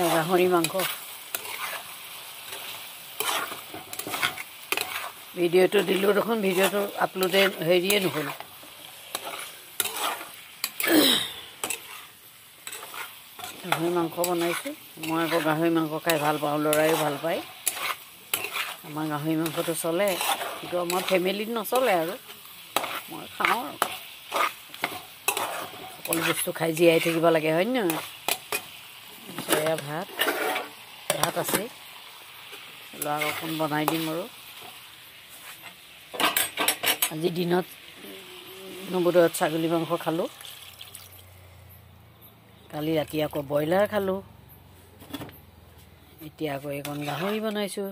গাহৰি মাংস ভিডিঅ'টো দিলোঁ দেখোন ভিডিঅ'টো আপলোডে হেৰিয়ে নহ'ল গাহৰি মাংস বনাইছোঁ মই আকৌ গাহৰি মাংস খাই ভাল পাওঁ ল'ৰাইও ভাল পায় আমাৰ গাহৰি মাংসটো চলে কিন্তু আমাৰ ফেমিলিত নচলে আৰু মই খাওঁ আৰু সকলো বস্তু খাই জীয়াই থাকিব লাগে হয় নহয় এয়া ভাত আছে ল'ৰাক অকণ বনাই দিম আৰু আজি দিনত নৱোদয়ত ছাগলী মাংস খালোঁ কালি ৰাতি আকৌ ব্ৰইলাৰ খালোঁ এতিয়া আকৌ এইকণ গাহৰি বনাইছোঁ